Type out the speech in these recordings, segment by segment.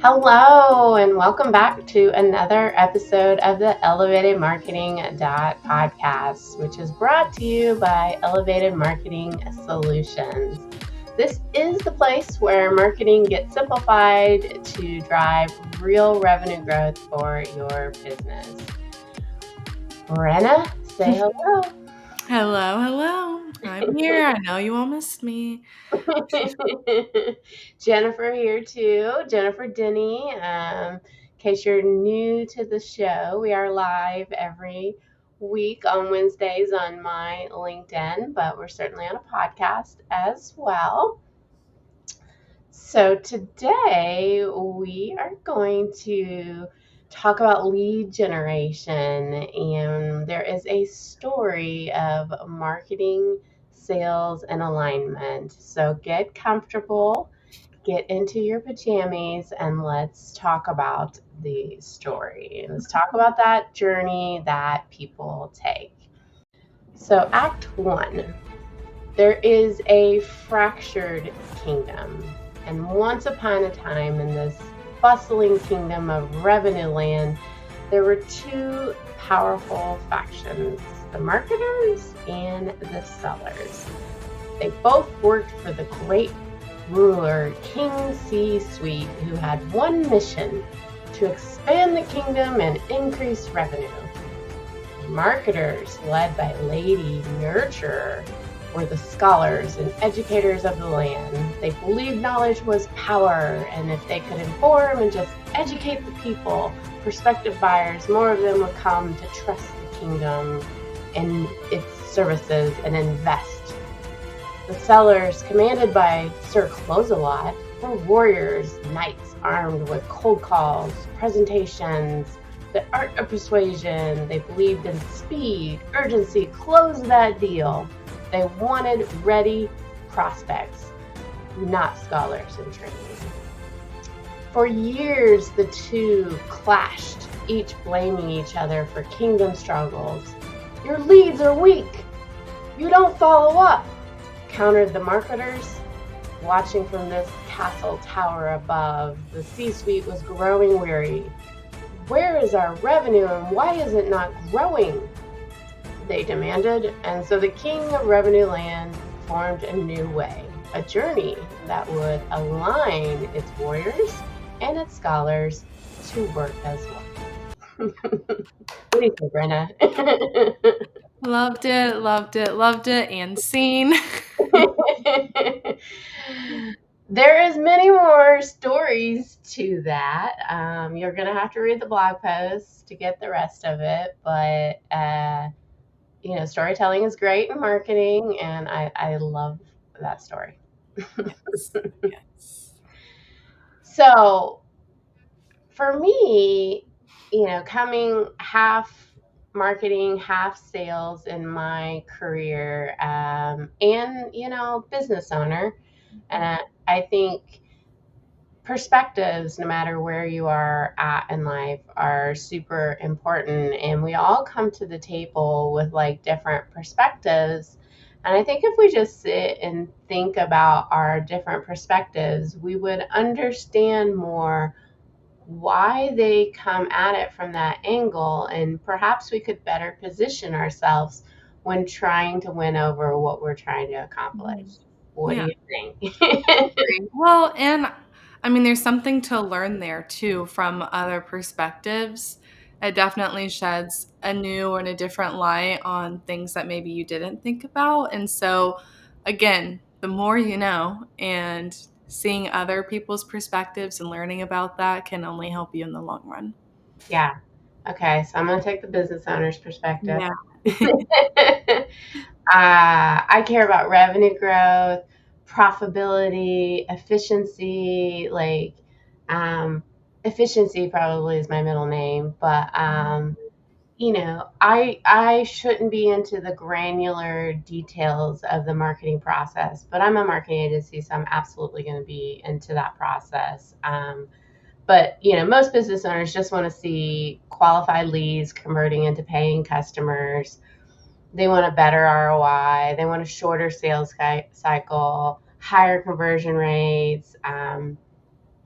Hello, and welcome back to another episode of the Elevated Marketing podcast, which is brought to you by Elevated Marketing Solutions. This is the place where marketing gets simplified to drive real revenue growth for your business. Brenna, say hello. Hello. I'm here. I know you all missed me. Jennifer here too, Jennifer Denny. In case you're new to the show, we are live every week on Wednesdays on my LinkedIn, but we're certainly on a podcast as well. So today we are going to talk about lead generation, and there is a story of marketing, sales, and alignment. So get comfortable, get into your pajamas, and let's talk about the story. Let's talk about that journey that people take. So, Act One. There is a fractured kingdom, and once upon a time in this bustling kingdom of revenue land, there were two powerful factions, the marketers and the sellers. They both worked for the great ruler, King C-Suite, who had one mission: to expand the kingdom and increase revenue. Marketers, led by Lady Nurturer, were the scholars and educators of the land. They believed knowledge was power, and if they could inform and just educate the people, prospective buyers, more of them would come to trust the kingdom and its services and invest. The sellers, commanded by Sir Close-a-Lot, were warriors, knights armed with cold calls, presentations, the art of persuasion. They believed in speed, urgency, close that deal. They wanted ready prospects, not scholars in training. For years, the two clashed, each blaming each other for kingdom struggles. Your leads are weak. You don't follow up, countered the marketers. Watching from this castle tower above, the C-suite was growing weary. Where is our revenue and why is it not growing? They demanded, and so the king of revenue land formed a new way, a journey that would align its warriors and its scholars to work as one. What do you think, Brenna? Loved it, and scene. There is many more stories to that. You're going to have to read the blog post to get the rest of it, but storytelling is great in marketing, and I love that story. Yes. So for me, coming half marketing, half sales in my career, and, business owner, and I think perspectives, no matter where you are at in life, are super important, and we all come to the table with like different perspectives. And I think if we just sit and think about our different perspectives, we would understand more why they come at it from that angle, and perhaps we could better position ourselves when trying to win over what we're trying to accomplish. What do Yeah. you think? Well, and I mean, there's something to learn there too from other perspectives. It definitely sheds a new and a different light on things that maybe you didn't think about. And so, again, the more you know, and seeing other people's perspectives and learning about that can only help you in the long run. Yeah. Okay, so I'm going to take the business owner's perspective. Yeah. I care about revenue growth, profitability, efficiency. Efficiency probably is my middle name, but I shouldn't be into the granular details of the marketing process, but I'm a marketing agency, so I'm absolutely going to be into that process. But most business owners just want to see qualified leads converting into paying customers. They want a better ROI. They want a shorter sales cycle, higher conversion rates.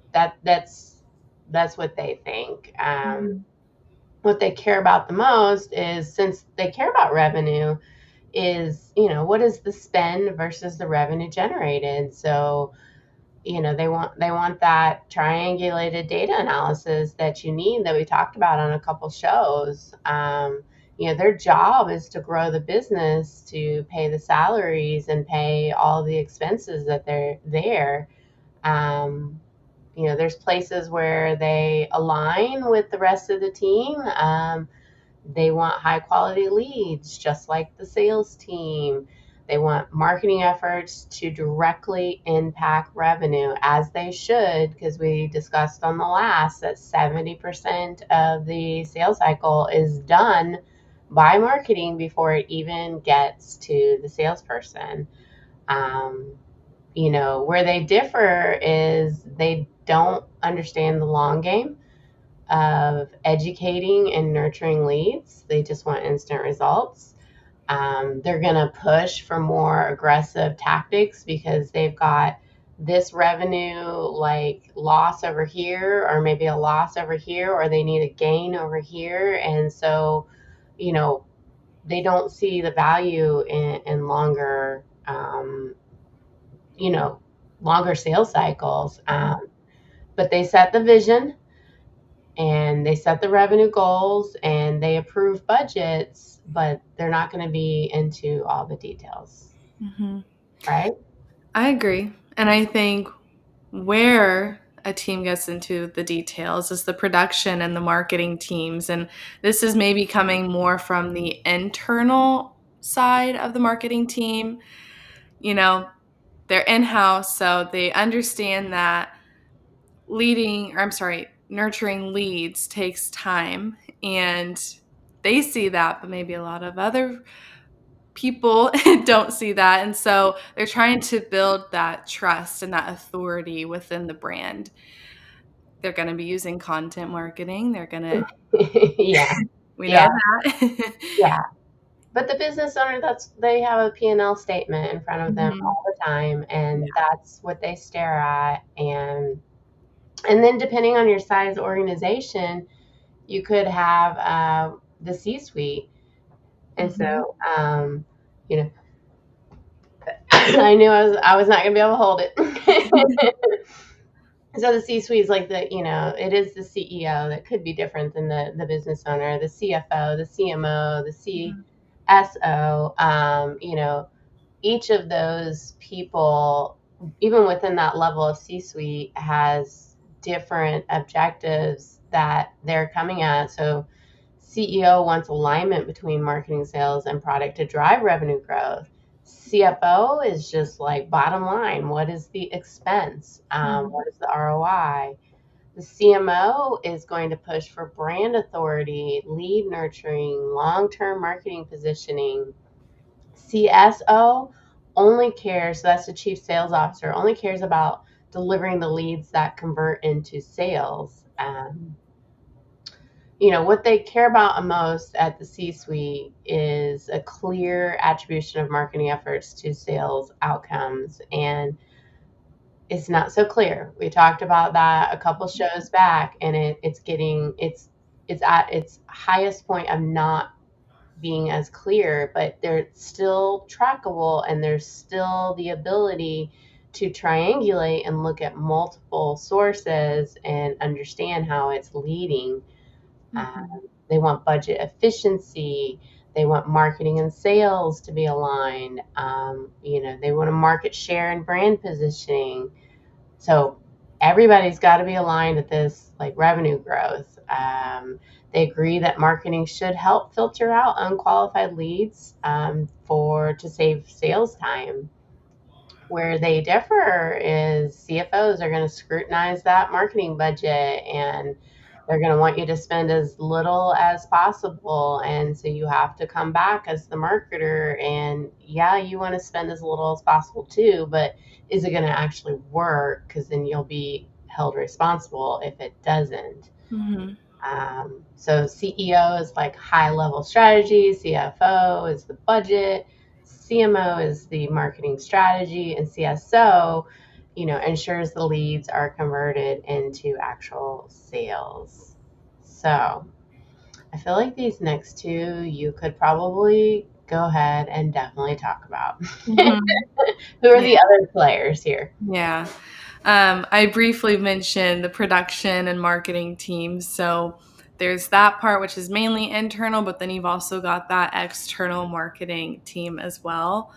That's That's what they think. Mhm. What they care about the most is, since they care about revenue, is, what is the spend versus the revenue generated. So, they want that triangulated data analysis that you need, that we talked about on a couple shows. Their job is to grow the business, to pay the salaries and pay all the expenses that they're there. um, there's places where they align with the rest of the team. They want high quality leads, just like the sales team. They want marketing efforts to directly impact revenue, as they should, because we discussed on the last that 70% of the sales cycle is done by marketing before it even gets to the salesperson. Um, where they differ is they don't understand the long game of educating and nurturing leads. They just want instant results. They're going to push for more aggressive tactics because they've got this revenue like loss over here, or maybe a loss over here, or they need a gain over here. And so, you know, they don't see the value in you know, longer sales cycles. But they set the vision, and they set the revenue goals, and they approve budgets, but they're not going to be into all the details, Mhm. right? I agree. And I think where a team gets into the details is the production and the marketing teams. And this is maybe coming more from the internal side of the marketing team. You know, they're in house, so they understand that nurturing leads takes time. And they see that, but maybe a lot of other people don't see that. And so they're trying to build that trust and that authority within the brand. They're going to be using content marketing. They're going to, Yeah, we know yeah, that. yeah. But the business owner, they have a P&L statement in front of them Mhm. all the time, Yeah. and that's what they stare at. And then, depending on your size organization, you could have the C-suite. And Mhm. so, you know, I knew I was not going to be able to hold it. So the C-suite is like it is the CEO that could be different than the business owner, the CFO, the CMO, the Mhm. CSO. Each of those people, even within that level of C-suite, has different objectives that they're coming at. So CEO wants alignment between marketing, sales, and product to drive revenue growth. CFO is just like bottom line. What is the expense? Mhm. What is the ROI? The CMO is going to push for brand authority, lead nurturing, long term marketing positioning. CSO only cares, so that's the chief sales officer, only cares about delivering the leads that convert into sales. What they care about most at the C suite is a clear attribution of marketing efforts to sales outcomes. And it's not so clear. We talked about that a couple shows back, and it's at its highest point of not being as clear, but they're still trackable, and there's still the ability to triangulate and look at multiple sources and understand how it's leading. Mhm. They want budget efficiency. They want marketing and sales to be aligned. They want a market share and brand positioning. So everybody's got to be aligned at this like revenue growth. They agree that marketing should help filter out unqualified leads for to save sales time. Where they differ is CFOs are going to scrutinize that marketing budget, and they're going to want you to spend as little as possible. And so you have to come back as the marketer, and yeah, you want to spend as little as possible too, but is it going to actually work? Because then you'll be held responsible if it doesn't. Mhm. So CEO is like high level strategy, CFO is the budget, CMO is the marketing strategy, and CSO ensures the leads are converted into actual sales. So I feel like these next two you could probably go ahead and definitely talk about. Mhm. Who are Yeah. the other players here? Yeah. I briefly mentioned the production and marketing teams. So there's that part, which is mainly internal, but then you've also got that external marketing team as well.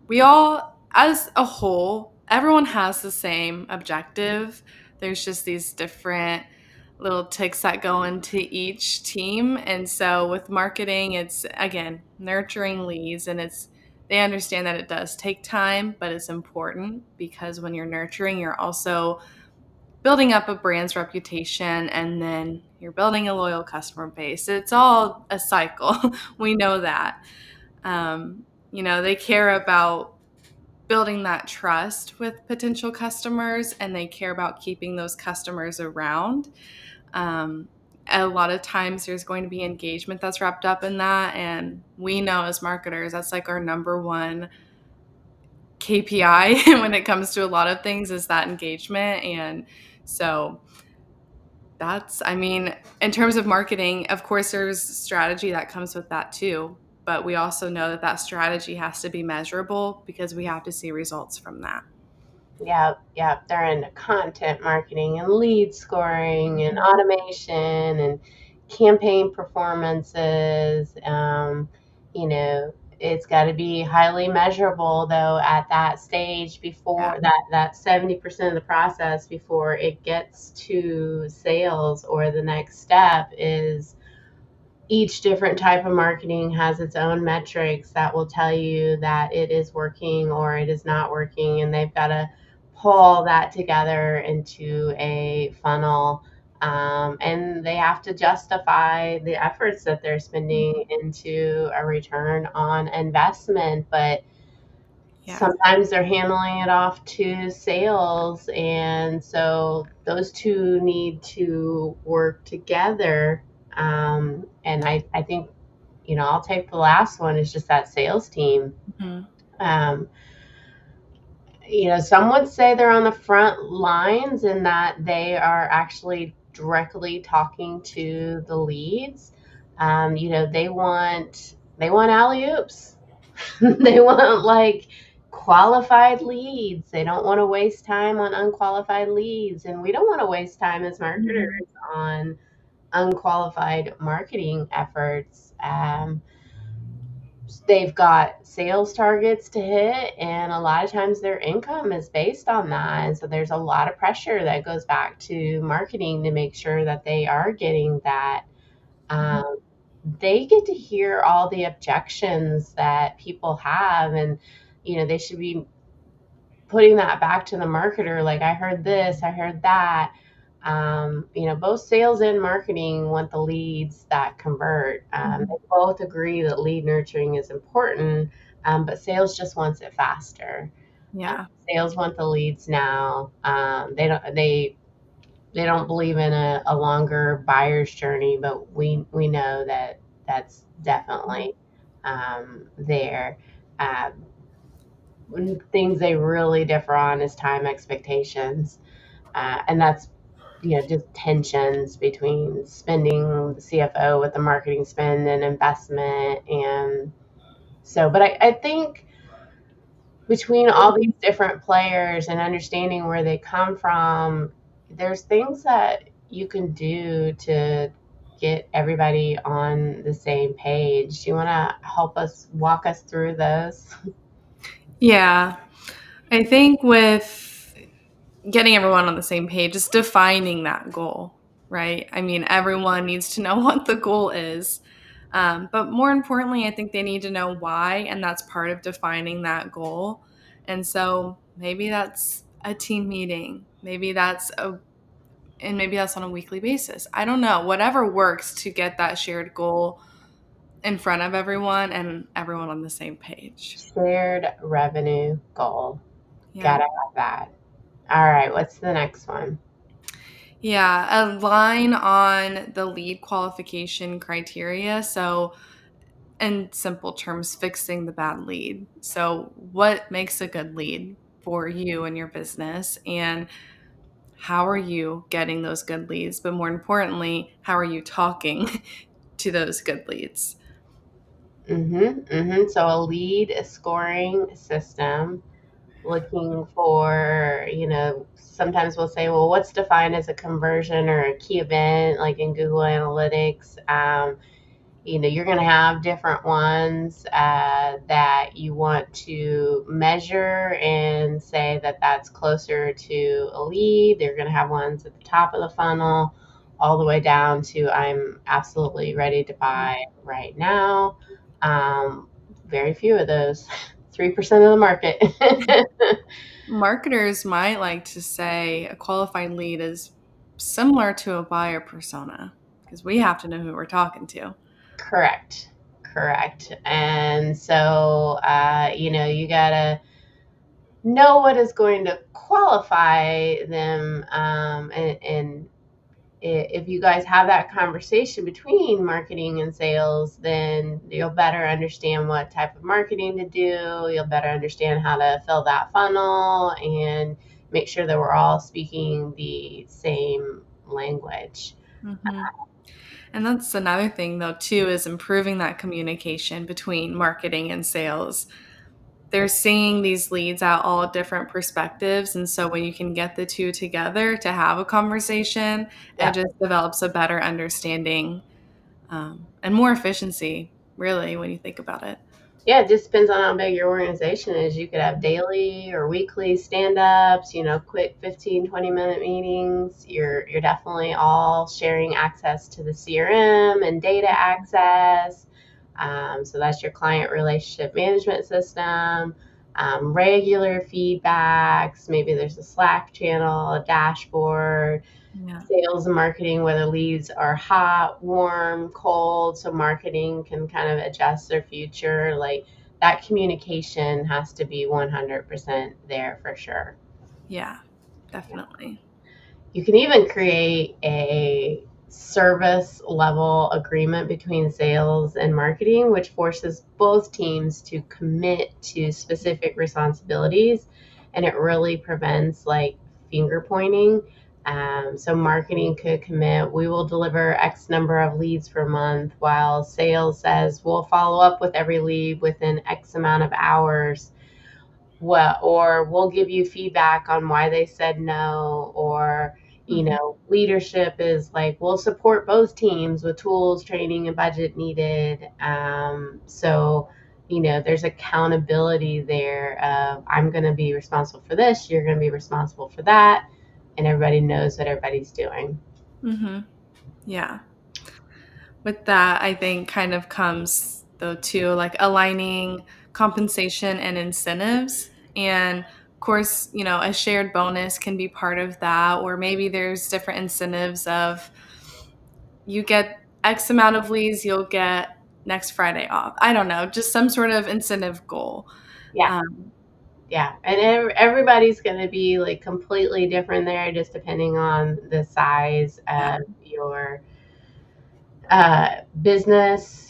We all, as a whole, everyone has the same objective. There's just these different little ticks that go into each team. And so with marketing, it's again nurturing leads, and they understand that it does take time, but it's important because when you're nurturing, you're also building up a brand's reputation, and then you're building a loyal customer base. It's all a cycle. We know that. They care about building that trust with potential customers, and they care about keeping those customers around. Um, a lot of times there's going to be engagement that's wrapped up in that. And we know as marketers, that's like our number one KPI when it comes to a lot of things is that engagement. And so in terms of marketing, of course, there's strategy that comes with that too. But we also know that that strategy has to be measurable because we have to see results from that. Yeah, yeah, they're into content marketing and lead scoring and automation and campaign performances. It's got to be highly measurable though at that stage Yeah. before that 70% of the process before it gets to sales or the next step is each different type of marketing has its own metrics that will tell you that it is working or it is not working, and they've got to pull that together into a funnel. And they have to justify the efforts that they're spending into a return on investment. But Yeah. sometimes they're handling it off to sales, and so those two need to work together. And I think, I'll take the last one is just that sales team. Mhm. um, some would say they're on the front lines in that they are actually directly talking to the leads. They want alley oops. They want like qualified leads. They don't want to waste time on unqualified leads. And we don't want to waste time as marketers Mhm. on unqualified marketing efforts. They've got sales targets to hit, and a lot of times their income is based on that. And so there's a lot of pressure that goes back to marketing to make sure that they are getting that. Mhm. Um, they get to hear all the objections that people have, and they should be putting that back to the marketer, like, I heard this, I heard that. Both sales and marketing want the leads that convert. They Mhm. both agree that lead nurturing is important, but sales just wants it faster. uh, Yeah. Sales want the leads now. They don't believe in a longer buyer's journey, but we know that that's definitely there. Um, Things they really differ on is time expectations, and that's just tensions between spending the CFO with the marketing spend and investment, and so. But I think between all these different players and understanding where they come from, there's things that you can do to get everybody on the same page. Do you want to help us walk us through those? Yeah. I think with getting everyone on the same page is defining that goal, right? I mean, everyone needs to know what the goal is. But more importantly, I think they need to know why, and that's part of defining that goal. And so maybe that's a team meeting. Maybe that's on a weekly basis. I don't know. Whatever works to get that shared goal in front of everyone and everyone on the same page. Shared revenue goal. Yeah. Gotta have that. All right, what's the next one? Yeah, align on the lead qualification criteria. So, in simple terms, fixing the bad lead. So, what makes a good lead? for you and your business, and how are you getting those good leads? But more importantly, how are you talking to those good leads? So a lead scoring system, looking for, sometimes we'll say, well, what's defined as a conversion or a key event, like in Google Analytics. You're going to have different ones that you want to measure and say that that's closer to a lead. They're going to have ones at the top of the funnel all the way down to I'm absolutely ready to buy right now. Very few of those, 3% of the market. Marketers might like to say a qualified lead is similar to a buyer persona because we have to know who we're talking to. Correct. Correct. And so, you got to know what is going to qualify them. And if you guys have that conversation between marketing and sales, then you'll better understand what type of marketing to do. You'll better understand how to fill that funnel and make sure that we're all speaking the same language. Mm-hmm. And that's another thing, though, too, is improving that communication between marketing and sales. They're seeing these leads at all different perspectives. And so when you can get the two together to have a conversation, it Yeah. just develops a better understanding and more efficiency, really, when you think about it. Yeah, it just depends on how big your organization is. You could have daily or weekly stand-ups, quick 15, 20-minute meetings. You're definitely all sharing access to the CRM and data access. So that's your client relationship management system. Regular feedbacks. Maybe there's a Slack channel, a dashboard. Yeah. Sales and marketing, whether leads are hot, warm, cold, so marketing can kind of adjust their future. Like that communication has to be 100% there for sure. Yeah, definitely. You can even create a service level agreement between sales and marketing, which forces both teams to commit to specific responsibilities. And it really prevents like finger pointing. So marketing could commit, we will deliver X number of leads per month, while sales says we'll follow up with every lead within X amount of hours. Or we'll give you feedback on why they said no, or Mm-hmm. leadership is like we'll support both teams with tools, training, and budget needed. So there's accountability there of I'm going to be responsible for this, you're going to be responsible for that, and everybody knows what everybody's doing. Mm-hmm. Yeah. With that, I think kind of comes though too, like aligning compensation and incentives. And of course, a shared bonus can be part of that, or maybe there's different incentives of you get X amount of leads, you'll get next Friday off. I don't know, just some sort of incentive goal. Yeah. Um, Yeah, and everybody's going to be like completely different there, just depending on the size yeah. of your business.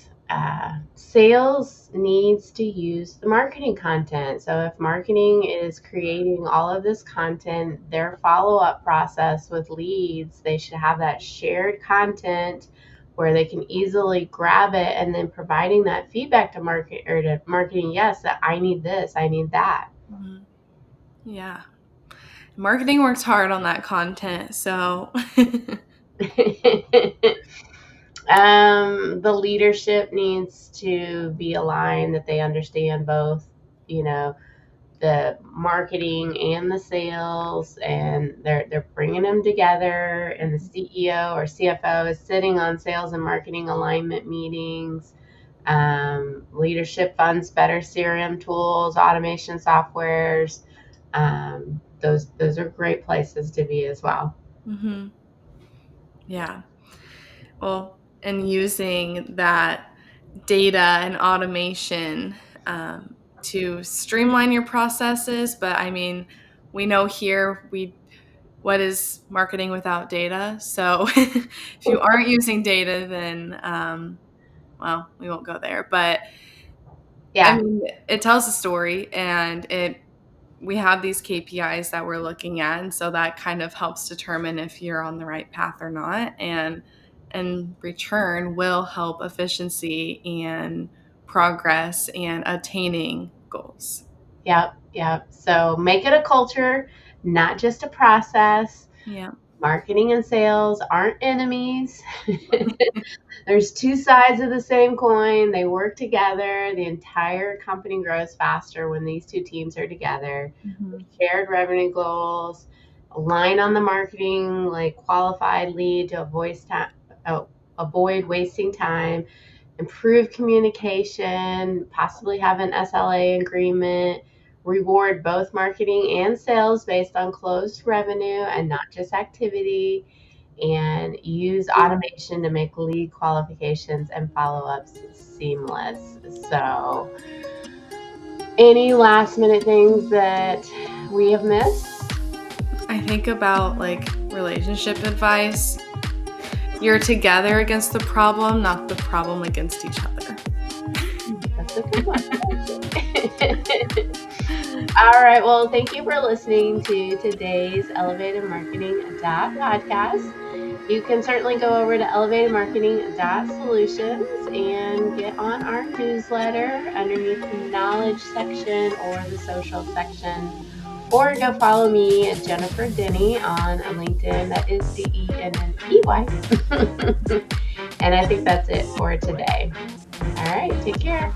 Sales needs to use the marketing content. So if marketing is creating all of this content, their follow-up process with leads, they should have that shared content where they can easily grab it and then providing that feedback to market or to marketing. Yes, that I need this, I need that. Mhm. Yeah. Marketing works hard on that content. So, The leadership needs to be aligned, that they understand both, you know, the marketing and the sales, and they're bringing them together. And the CEO or CFO is sitting on sales and marketing alignment meetings. Leadership funds better CRM tools, automation softwares. Those are great places to be as well. mhm. Yeah. Well, and using that data and automation to streamline your processes. But I mean, we know here what is marketing without data. So if you aren't using data, then well, we won't go there. But I Yeah. mean, it tells a story, and it we have these KPIs that we're looking at, and so that kind of helps determine if you're on the right path or not, and in return will help efficiency and progress and attaining goals. Yep. So make it a culture, not just a process. Yeah. Marketing and sales aren't enemies. There's two sides of the same coin. They work together. The entire company grows faster when these two teams are together. Mm-hmm. Shared revenue goals, align on the marketing, like qualified lead to avoid wasting time, improve communication, possibly have an SLA agreement, reward both marketing and sales based on closed revenue and not just activity, and use automation to make lead qualifications and follow-ups seamless. So, any last minute things that we have missed? I think about like relationship advice. You're together against the problem, not the problem against each other. That's a good one. All right. Well, thank you for listening to today's Elevated Marketing podcast. You can certainly go over to elevatedmarketing.solutions and get on our newsletter underneath the knowledge section or the social section, or go follow me at Jennifer Denny on LinkedIn. That is DENNEY. And I think that's it for today. All right. Take care.